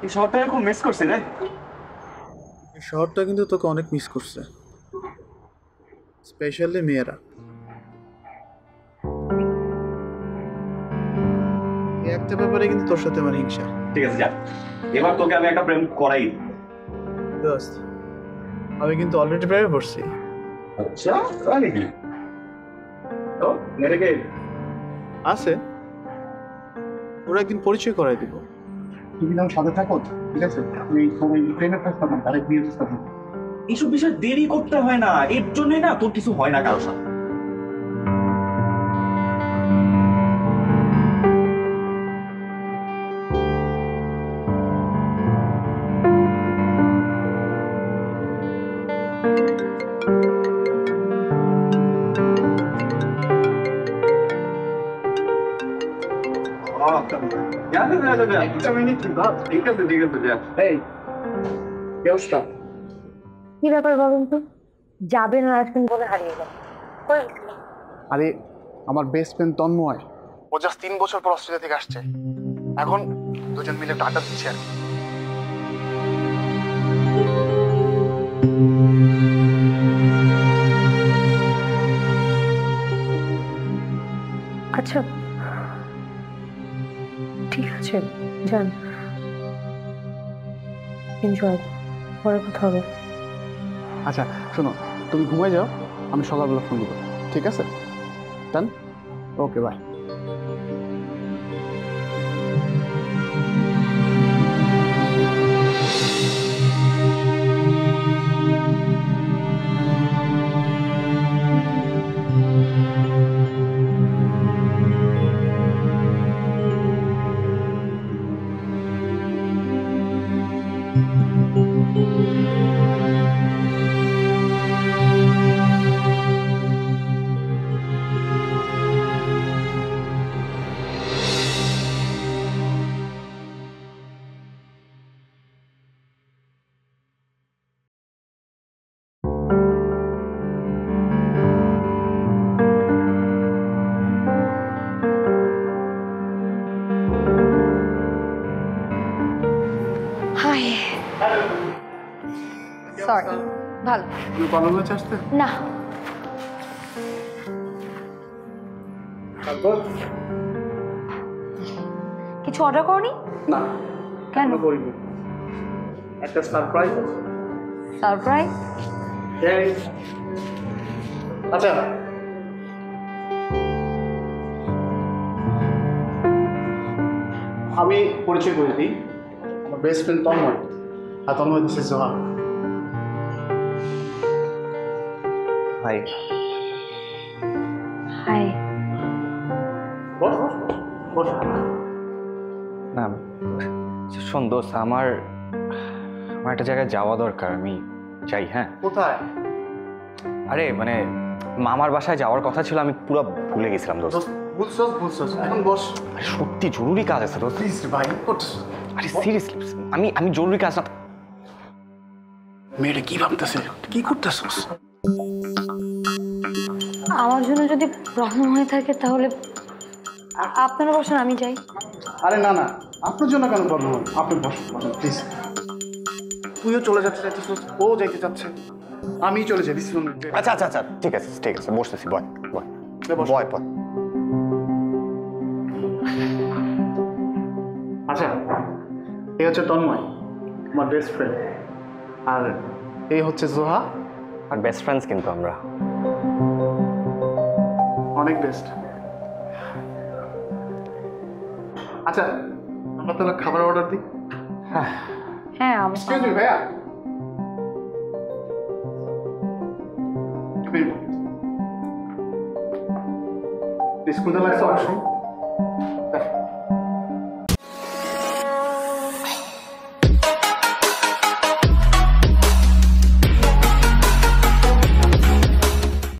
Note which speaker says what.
Speaker 1: এই শহরটা খুব মিস করছি রে।
Speaker 2: এই শহরটা কিন্তু তোকে অনেক মিস করছে, স্পেশালি মেয়েরা। এই একটা ব্যাপারে কিন্তু তোর সাথে আমার হিংসা।
Speaker 1: ঠিক আছে, যা, এবার তোকে আমি একটা প্রেম করাই।
Speaker 2: দোস্ত, আমি কিন্তু অলরেডি প্রেমে পড়ছি।
Speaker 1: আচ্ছা, তাই নাকি? তো মেয়েটাকে
Speaker 2: আছে, ওরা একদিন পরিচয় করাই দিব।
Speaker 3: তুমি যখন সাথে থাকো, ঠিক আছে, আমি সবাই প্রেমে থাকতাম না, তাহলে বিয়ে করতাম।
Speaker 1: এইসব বিষয়ে দেরি করতে হয় না, এর জন্যই না তোর কিছু হয় না কারোর সাথে। ঠিক আছে, ঠিক আছে, যা।
Speaker 3: এই কি অবস্থা?
Speaker 4: কি ব্যাপার বলুন তো, যাবেন আর আসবেন বলে হারিয়ে গেল।
Speaker 2: আরে আমার বেস্ট ফ্রেন্ড তন্ময়, ও জাস্ট 3 বছর পর অস্ট্রেলিয়া থেকে আসছে। এখন দুজন মিলে একটা আড্ডা দিচ্ছি আর কি।
Speaker 4: আচ্ছা ঠিক আছে, যান, এনজয়, পরে কথা হবে।
Speaker 2: আচ্ছা শোনো, তুমি ঘুমাই যাও, আমি সকালবেলা ফোন দিব, ঠিক আছে? ডান, ওকে বাই।
Speaker 4: হাই, সরি, ভালো
Speaker 2: তুমি প্রবলেম হচ্ছে আসতে?
Speaker 4: না।
Speaker 2: তারপর
Speaker 4: কিছু অর্ডার করনি?
Speaker 2: না,
Speaker 4: কেন?
Speaker 2: করিনি, একটা সারপ্রাইজ আছে।
Speaker 4: সারপ্রাইজ?
Speaker 2: আচ্ছা, আমি পরিচয় করে দিই, আমার বেস্ট ফ্রেন্ড তন্ময়, আর Tanmoy this is Zoha.
Speaker 5: Hi.
Speaker 4: Hi.
Speaker 2: Boss boss boss.
Speaker 5: না শোন দোস্ত, আমার একটা জায়গায় যাওয়া দরকার, আমি যাই। হ্যাঁ,
Speaker 2: কোথায়?
Speaker 5: আরে মানে মামার বাসায় যাওয়ার কথা ছিল, আমি পুরো ভুলে গেছিলাম দোস্ত।
Speaker 2: বুঝছস, এখন বস।
Speaker 5: আরে সত্যি জরুরি কাজ আছে দোস্ত।
Speaker 2: প্লিজ ভাই, করতেছ?
Speaker 5: আরে সিরিয়াসলি, আমি জরুরি কাজ না।
Speaker 2: মেয়েটা কি ভাবতেছে, কি করতেছস?
Speaker 4: আমার জন্য যদি প্রবলেম হয়ে থাকে তাহলে আপনারা বসেন, আমি যাই।
Speaker 2: আরে না না, আপনার জন্য কেন প্রবলেম হবে? আপনি বসুন বসুন প্লিজ। তুইও চলে যাচ্ছে চাইতেছস, ও যাইতে চাচ্ছে, আমি চলে যাই।
Speaker 5: আচ্ছা আচ্ছা আচ্ছা, ঠিক আছে ঠিক আছে, বসতেছি, বয় বয় বয় বয়।
Speaker 2: আচ্ছা, এই হচ্ছে তন্ময়, আমার বেস্ট ফ্রেন্ড, আর এই হচ্ছে জোহা।
Speaker 5: আর বেস্ট ফ্রেন্ডস কিন্তু আমরা,
Speaker 2: অনেক বেস্ট। আচ্ছা, আমরা তাহলে খাবার অর্ডার দিই।
Speaker 4: হ্যাঁ,
Speaker 2: এক্সকিউজ মি ভাইয়া, প্লিজ কোথায় লাগছে অবশ্যই।